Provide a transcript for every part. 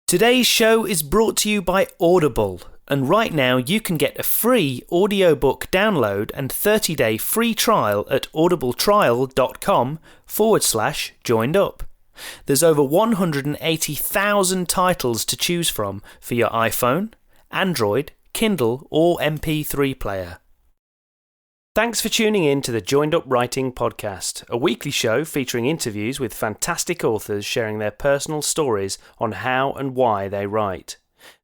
Today's show is brought to you by Audible, and right now you can get a free audiobook download and 30-day free trial at audibletrial.com/joined-up. There's over 180,000 titles to choose from for your iPhone, Android, Kindle or MP3 player. Thanks for tuning in to the Joined Up Writing Podcast, a weekly show featuring interviews with fantastic authors sharing their personal stories on how and why they write.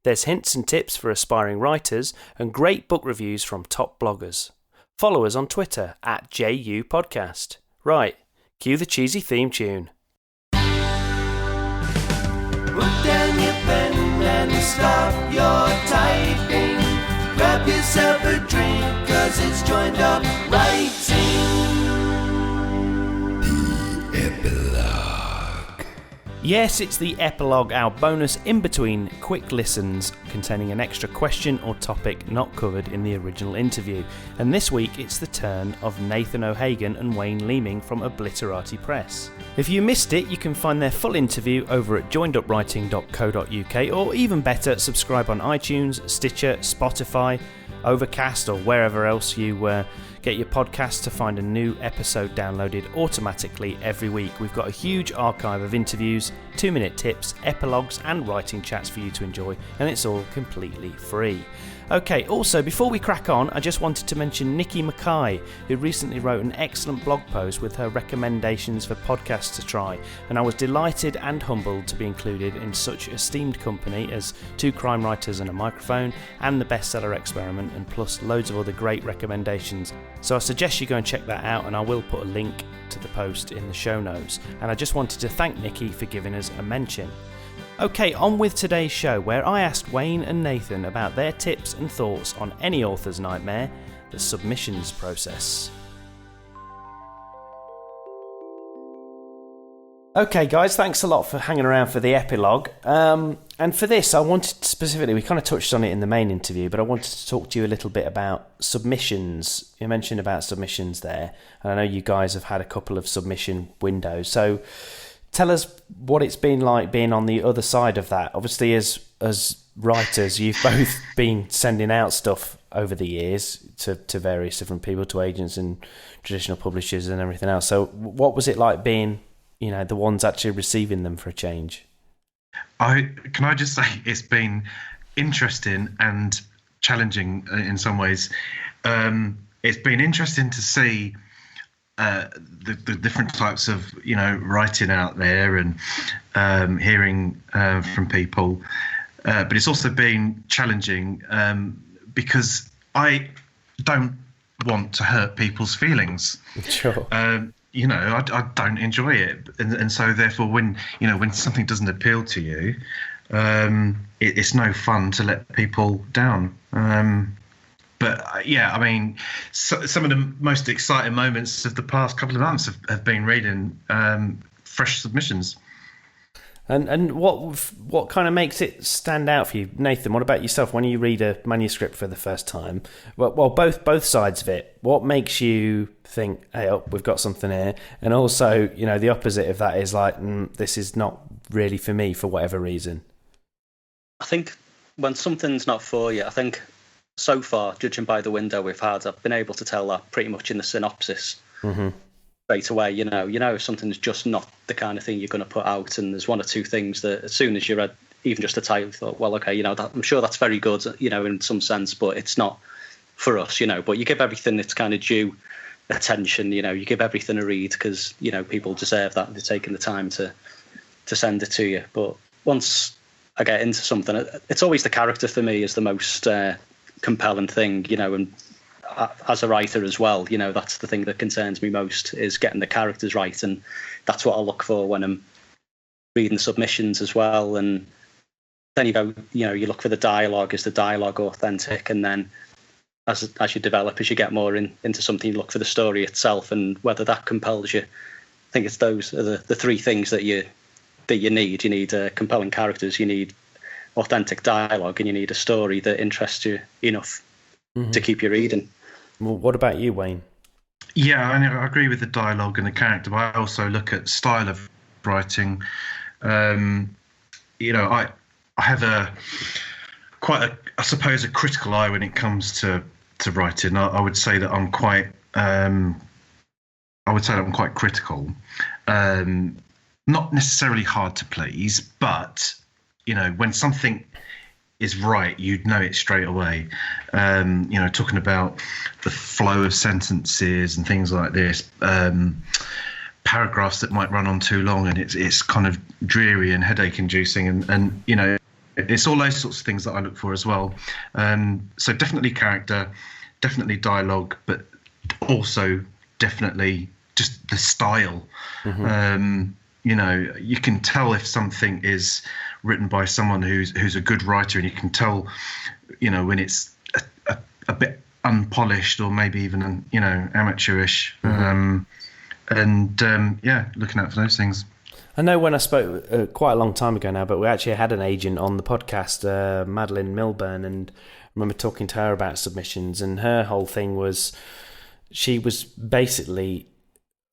There's hints and tips for aspiring writers and great book reviews from top bloggers. Follow us on Twitter at JU Podcast. Right, cue the cheesy theme tune. Put down your pen and stop your typing. Grab yourself a drink, cause it's Joined Up Writing. The Epilogue. Yes, it's the Epilogue, our bonus in-between quick listens containing an extra question or topic not covered in the original interview. And this week it's the turn of Nathan O'Hagan and Wayne Leeming from Obliterati Press. If you missed it, you can find their full interview over at joinedupwriting.co.uk, or even better, subscribe on iTunes, Stitcher, Spotify, Overcast or wherever else you get your podcasts to find a new episode downloaded automatically every week. We've got a huge archive of interviews, 2-minute tips, epilogues and writing chats for you to enjoy, and it's all completely free. Okay, also before we crack on, I just wanted to mention Nikki Mackay, who recently wrote an excellent blog post with her recommendations for podcasts to try, and I was delighted and humbled to be included in such esteemed company as Two Crime Writers and a Microphone and The Bestseller Experiment, and plus loads of other great recommendations. So I suggest you go and check that out, and I will put a link to the post in the show notes. And I just wanted to thank Nikki for giving us a mention. Okay, on with today's show, where I asked Wayne and Nathan about their tips and thoughts on any author's nightmare, the submissions process. Okay guys, thanks a lot for hanging around for the epilogue. And for this, I wanted specifically, we kind of touched on it in the main interview, but I wanted to talk to you a little bit about submissions. You mentioned about submissions there, and I know you guys have had a couple of submission windows. So tell us what it's been like being on the other side of that. Obviously, as writers, you've both been sending out stuff over the years to various different people, to agents and traditional publishers and everything else. So what was it like being, the ones actually receiving them for a change? Can I just say it's been interesting and challenging in some ways. It's been interesting to see the different types of writing out there and hearing from people, but it's also been challenging because I don't want to hurt people's feelings. Sure. I don't enjoy it, and so therefore when something doesn't appeal to you, it's no fun to let people down. But some of the most exciting moments of the past couple of months have been reading fresh submissions. And what kind of makes it stand out for you, Nathan? What about yourself when you read a manuscript for the first time? Well, both sides of it. What makes you think, hey, we've got something here? And also, the opposite of that is like, this is not really for me for whatever reason. I think when something's not for you, I think so far, judging by the window we've had, I've been able to tell that pretty much in the synopsis. Mm-hmm. Straight away, if something's just not the kind of thing you're going to put out, and there's one or two things that as soon as you read even just a title, you thought, well, okay, I'm sure that's very good, in some sense, but it's not for us, but you give everything its kind of due attention, you give everything a read because, people deserve that. They're taking the time to send it to you. But once I get into something, it's always the character for me is the most compelling thing, and as a writer as well, that's the thing that concerns me most, is getting the characters right, and that's what I look for when I'm reading submissions as well. And then you look for the dialogue. Is the dialogue authentic? And then as you develop, as you get more into something, you look for the story itself and whether that compels you. I think it's those are the three things that you need. You need compelling characters, you need authentic dialogue, and you need a story that interests you enough to keep you reading. Well, what about you, Wayne? Yeah, I agree with the dialogue and the character, but I also look at style of writing. I have I suppose, a critical eye when it comes to writing. I would say that I'm quite critical. Not necessarily hard to please, but when something is right, you'd know it straight away. Talking about the flow of sentences and things like this, paragraphs that might run on too long and it's kind of dreary and headache inducing, and it's all those sorts of things that I look for as well. So definitely character, definitely dialogue, but also definitely just the style. You can tell if something is written by someone who's a good writer, and you can tell, when it's a bit unpolished or maybe even, amateurish. Looking out for those things. I know when I spoke quite a long time ago now, but we actually had an agent on the podcast, Madeline Milburn, and I remember talking to her about submissions, and her whole thing was she was basically,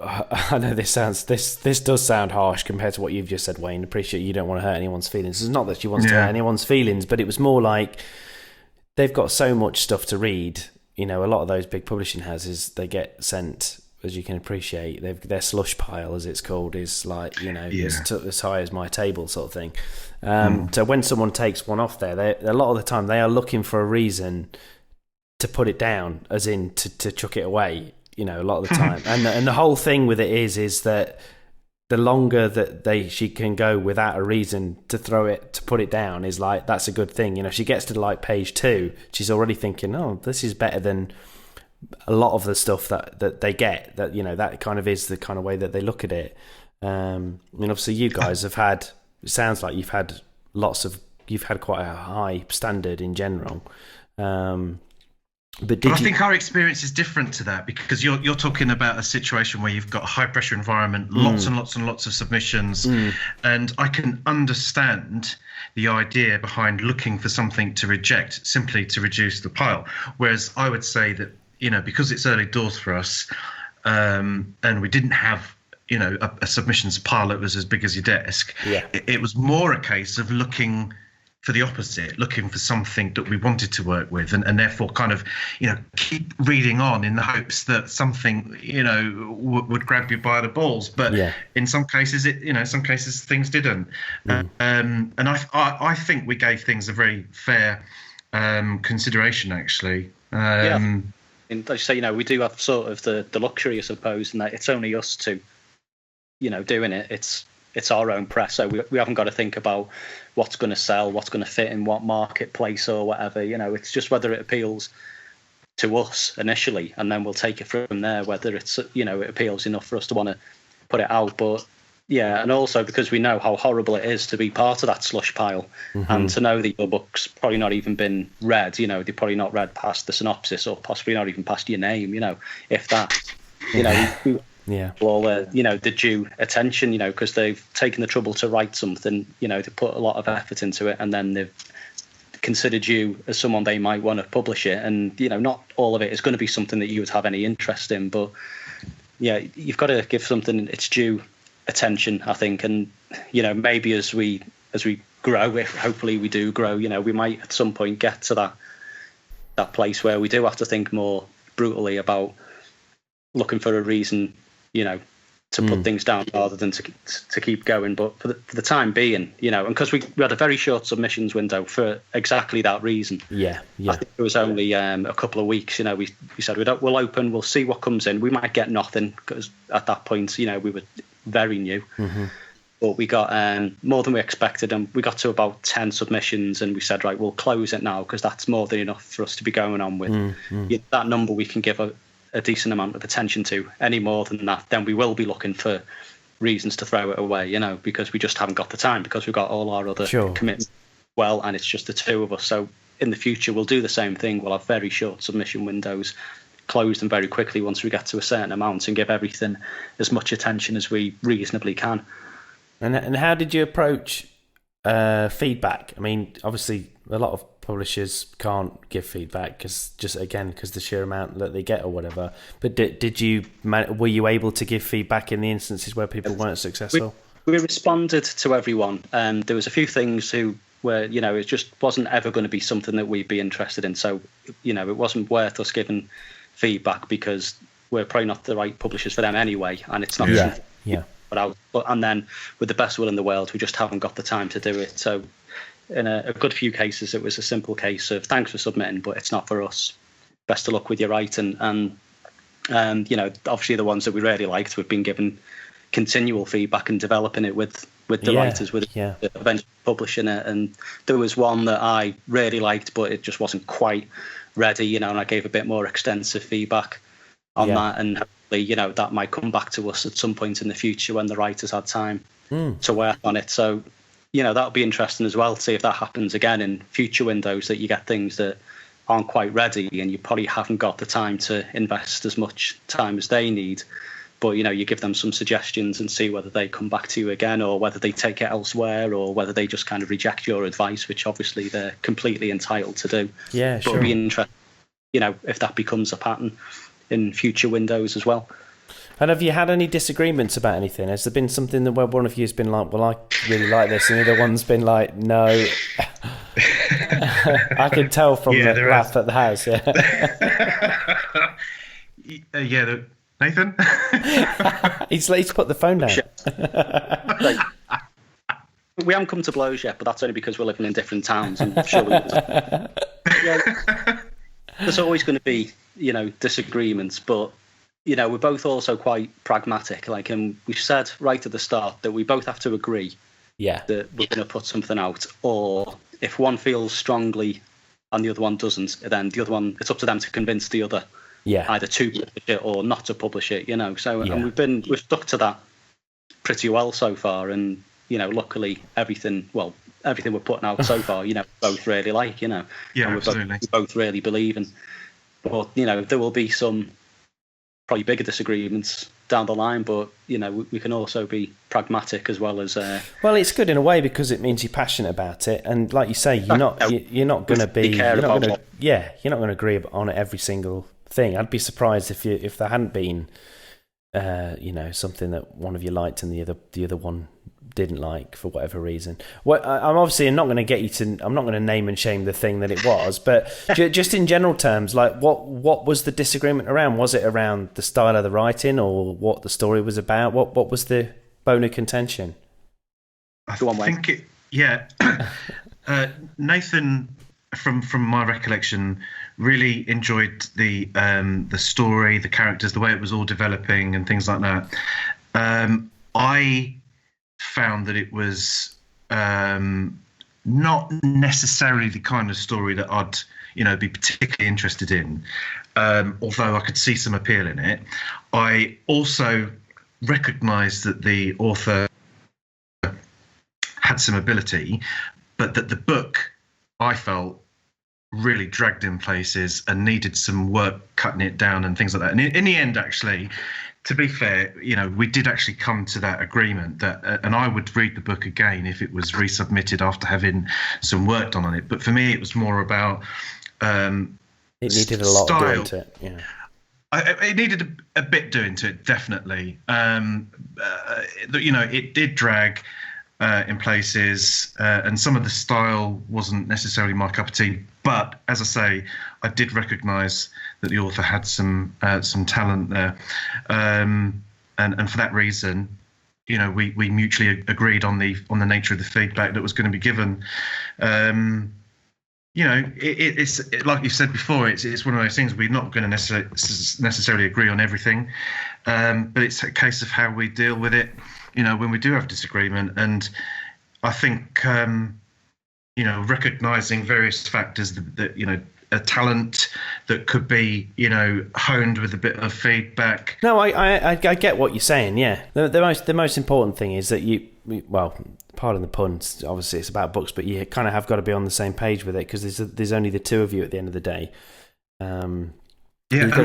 I know this does sound harsh compared to what you've just said, Wayne. Appreciate you don't want to hurt anyone's feelings. It's not that she wants to hurt anyone's feelings, but it was more like they've got so much stuff to read. A lot of those big publishing houses, they get sent, as you can appreciate, their slush pile, as it's called, is like, as high as my table sort of thing. So when someone takes one off there, a lot of the time they are looking for a reason to put it down, as in to chuck it away, a lot of the time. And the whole thing with it is that the longer that she can go without a reason to put it down is like, that's a good thing. If she gets to like page 2, she's already thinking, oh, this is better than a lot of the stuff that they get, that kind of is the kind of way that they look at it. Obviously you guys have had, it sounds like you've had quite a high standard in general. But I think our experience is different to that, because you're talking about a situation where you've got a high pressure environment, lots and lots and lots of submissions, and I can understand the idea behind looking for something to reject simply to reduce the pile. Whereas I would say that, because it's early doors for us, and we didn't have, a submissions pile that was as big as your desk. Yeah. It was more a case of looking for the opposite, looking for something that we wanted to work with, and therefore kind of, keep reading on in the hopes that something, would grab you by the balls. But in some cases, some cases things didn't. And I think we gave things a very fair consideration, actually. And like you say, we do have sort of the luxury, I suppose, and that it's only us two, doing it. It's our own press, so we haven't got to think about what's going to sell, what's going to fit in what marketplace or whatever. It's just whether it appeals to us initially, and then we'll take it from there, whether it's, it appeals enough for us to want to put it out. But yeah, and also because we know how horrible it is to be part of that slush pile, and to know that your book's probably not even been read, they've probably not read past the synopsis, or possibly not even past your name, if that, well, the due attention, because they've taken the trouble to write something, they put a lot of effort into it, and then they've considered you as someone they might want to publish it. And, not all of it is going to be something that you would have any interest in, but yeah, you've got to give something its due attention, I think. And, maybe as we grow, if hopefully we do grow, we might at some point get to that place where we do have to think more brutally about looking for a reason, to put things down rather than to keep going. But for the time being, and because we had a very short submissions window for exactly that reason. I think it was only a couple of weeks. We said we'll open, we'll see what comes in. We might get nothing, because at that point, we were very new. But we got more than we expected, and we got to about 10 submissions, and we said, right, we'll close it now, because that's more than enough for us to be going on with. That number we can give a decent amount of attention to. Any more than that, then we will be looking for reasons to throw it away, because we just haven't got the time, because we've got all our other commitments and it's just the two of us. So in the future, we'll do the same thing. We'll have very short submission windows, close them very quickly once we get to a certain amount, and give everything as much attention as we reasonably can. And how did you approach feedback? I mean, obviously a lot of publishers can't give feedback because the sheer amount that they get or whatever. But were you able to give feedback in the instances where people weren't successful? We responded to everyone. There was a few things who where, you know, it just wasn't ever going to be something that we'd be interested in. So, you know, it wasn't worth us giving feedback because we're probably not the right publishers for them anyway, and it's not. And then with the best will in the world, we just haven't got the time to do it. So in a good few cases, it was a simple case of thanks for submitting, but it's not for us. Best of luck with your writing. And you know, obviously the ones that we really liked, we've been given continual feedback and developing it with the writers, with eventually publishing it. And there was one that I really liked, but it just wasn't quite ready, you know, and I gave a bit more extensive feedback on that, and hopefully, you know, that might come back to us at some point in the future when the writers had time to work on it. So, you know, that'll be interesting as well to see if that happens again in future windows, that you get things that aren't quite ready and you probably haven't got the time to invest as much time as they need. But, you know, you give them some suggestions and see whether they come back to you again, or whether they take it elsewhere, or whether they just kind of reject your advice, which obviously they're completely entitled to do. Yeah, but sure. It'll be interesting, you know, if that becomes a pattern in future windows as well. And have you had any disagreements about anything? Has there been something that where one of you has been like, well, I really like this, and the other one's been like, no. I can tell from the laugh at the house. Nathan? He's put the phone down. We haven't come to blows yet, but that's only because we're living in different towns. And sure, there's always going to be, you know, disagreements, but, you know, we're both also quite pragmatic. Like, and we said right at the start that we both have to agree that we're going to put something out, or if one feels strongly and the other one doesn't, then the other one, it's up to them to convince the other either to publish it or not to publish it, you know. So and we've stuck to that pretty well so far, and, you know, luckily everything we're putting out so far, you know, both really like, you know. Yeah, and absolutely. We both really believe in. But, you know, there will be some probably bigger disagreements down the line, but, you know, we can also be pragmatic as well as. Well, it's good in a way because it means you're passionate about it, and like you say, you're not going to be. You're not going to agree on every single thing. I'd be surprised if there hadn't been, you know, something that one of you liked and the other one didn't like for whatever reason. Well, I'm obviously not going to get you to. I'm not going to name and shame the thing that it was, but just in general terms, like what was the disagreement around? Was it around the style of the writing, or what the story was about? What was the bone of contention? I think Nathan, from my recollection, really enjoyed the story, the characters, the way it was all developing, and things like that. I found that it was not necessarily the kind of story that I'd, you know, be particularly interested in, although I could see some appeal in it. I also recognised that the author had some ability, but that the book, I felt, really dragged in places and needed some work cutting it down and things like that. And in the end, actually, to be fair, you know, we did actually come to that agreement that, and I would read the book again if it was resubmitted after having some work done on it. But for me, it was more about it needed a lot doing to it. Yeah, it needed a bit doing to it, definitely. You know, it did drag in places, and some of the style wasn't necessarily my cup of tea. But as I say, I did recognise that the author had some talent there, and for that reason, you know, we mutually agreed on the nature of the feedback that was going to be given. You know, it's like you said before, it's one of those things we're not going to necessarily agree on everything, but it's a case of how we deal with it, you know, when we do have disagreement. And I think, you know, recognising various factors that you know, a talent that could be, you know, honed with a bit of feedback. No, I get what you're saying. Yeah, the most important thing is that well, pardon the puns, obviously it's about books, but you kind of have got to be on the same page with it, because there's only the two of you at the end of the day. Yeah, and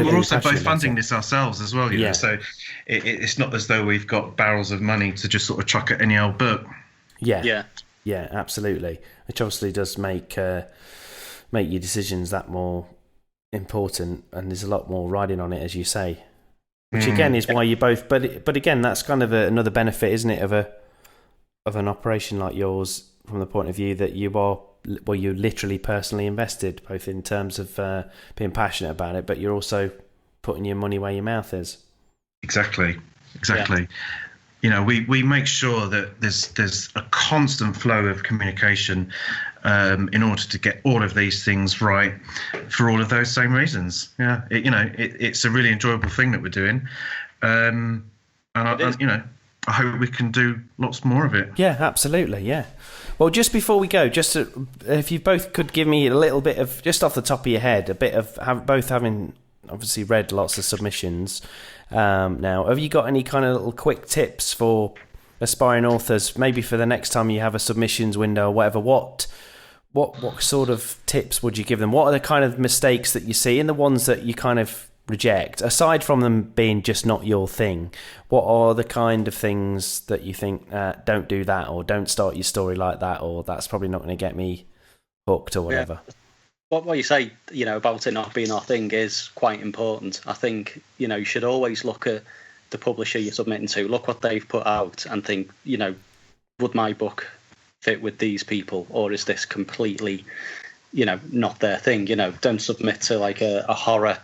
we're also both funding this ourselves as well, you know, so it's not as though we've got barrels of money to just sort of chuck at any old book. Yeah, absolutely. Which obviously does make your decisions that more important, and there's a lot more riding on it, as you say. Which again is why you both. But again, that's kind of another benefit, isn't it, of an operation like yours, from the point of view that you're literally personally invested, both in terms of being passionate about it, but you're also putting your money where your mouth is. Exactly. Yeah. You know, we make sure that there's a constant flow of communication in order to get all of these things right for all of those same reasons. Yeah, it's a really enjoyable thing that we're doing, and I hope we can do lots more of it. Yeah, absolutely. Yeah. Well, just before we go, if you both could give me a little bit of, just off the top of your head, a bit of both having obviously read lots of submissions. Now, have you got any kind of little quick tips for aspiring authors, maybe for the next time you have a submissions window or whatever? What sort of tips would you give them? What are the kind of mistakes that you see and the ones that you kind of reject, aside from them being just not your thing? What are the kind of things that you think, don't do that, or don't start your story like that, or that's probably not going to get me hooked, or whatever? Yeah. What you say, about it not being our thing is quite important. I think, you should always look at the publisher you're submitting to, look what they've put out and think, would my book fit with these people, or is this completely, not their thing? Don't submit to like a horror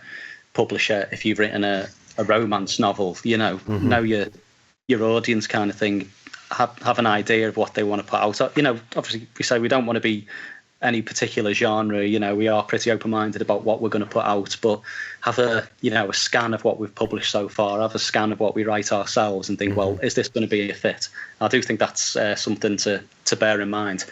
publisher if you've written a romance novel. Know your audience kind of thing. Have an idea of what they want to put out. Obviously we say we don't want to be any particular genre. We are pretty open-minded about what we're going to put out, but have a scan of what we've published so far, have a scan of what we write ourselves, and think, well, is this going to be a fit? I do think that's something to bear in mind.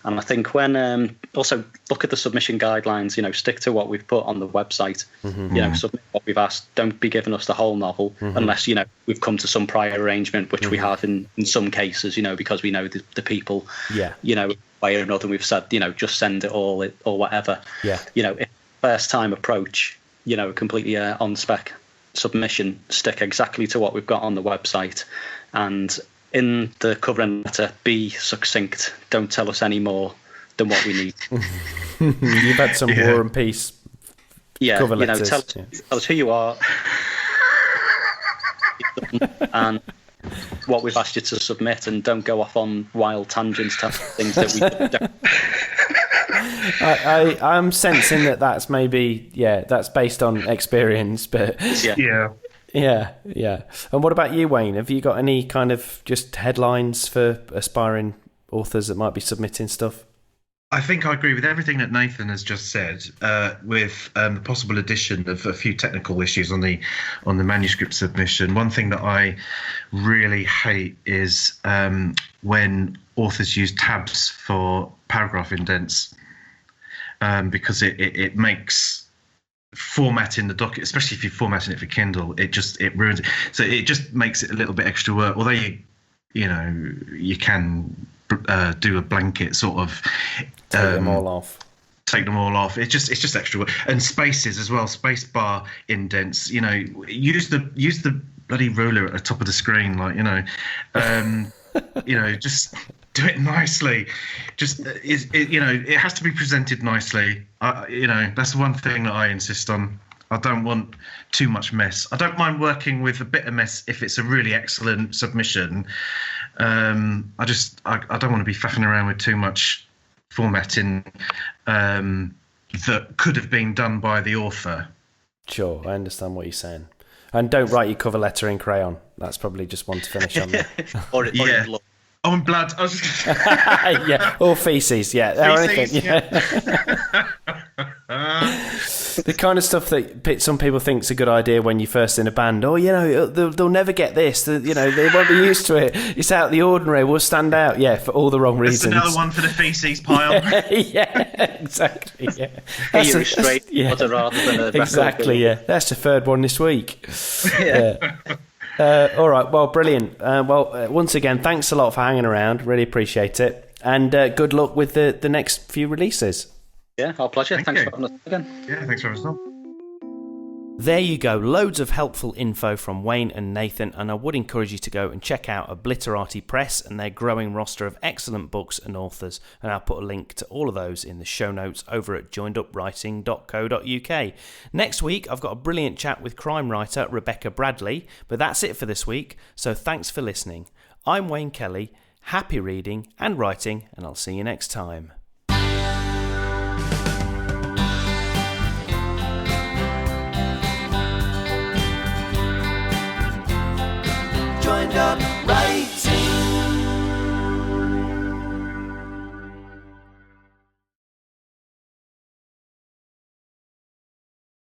And I think when also look at the submission guidelines, stick to what we've put on the website. Submit what we've asked. Don't be giving us the whole novel unless we've come to some prior arrangement, which we have in some cases, because we know the people. Way or another, we've said, just send it all or whatever. If first time approach, a completely on spec submission, stick exactly to what we've got on the website, and in the covering letter, be succinct. Don't tell us any more than what we need. You've had some War and Peace cover letters. Tell us who you are and what we've asked you to submit, and don't go off on wild tangents to things that we don't. I'm sensing that's maybe, that's based on experience, but yeah. And what about you, Wayne? Have you got any kind of just headlines for aspiring authors that might be submitting stuff? I think I agree with everything that Nathan has just said, with the possible addition of a few technical issues on the manuscript submission. One thing that I really hate is when authors use tabs for paragraph indents, because it makes formatting the document, especially if you're formatting it for Kindle, it ruins it. So it just makes it a little bit extra work. Although you can do a blanket sort of take them all off. It's just extra work. And spaces as well, space bar indents. Use the bloody ruler at the top of the screen, just do it nicely. It has to be presented nicely. That's one thing that I insist on. I don't want too much mess. I don't mind working with a bit of mess if it's a really excellent submission. I don't want to be faffing around with too much formatting that could have been done by the author. Sure, I understand what you're saying. And don't write your cover letter in crayon. That's probably just one to finish on there. or in blood. Oh, in blood. I was just... yeah, or feces. Yeah, feces, or anything. The kind of stuff that some people think is a good idea when you're first in a band. Oh, they'll never get this. They won't be used to it. It's out of the ordinary. We'll stand out. Yeah, for all the wrong reasons. That's another one for the feces pile. Yeah, exactly. Yeah, that's straight water rather than a exactly. Yeah, that's the third one this week. Yeah. All right. Well, brilliant. Once again, thanks a lot for hanging around. Really appreciate it. And good luck with the next few releases. Yeah, our pleasure. Thanks for having us again. Yeah, thanks for having us on. There you go. Loads of helpful info from Wayne and Nathan, and I would encourage you to go and check out Obliterati Press and their growing roster of excellent books and authors. And I'll put a link to all of those in the show notes over at joinedupwriting.co.uk. Next week, I've got a brilliant chat with crime writer Rebecca Bradley, but that's it for this week. So thanks for listening. I'm Wayne Kelly. happy reading and writing, and I'll see you next time. Joined up right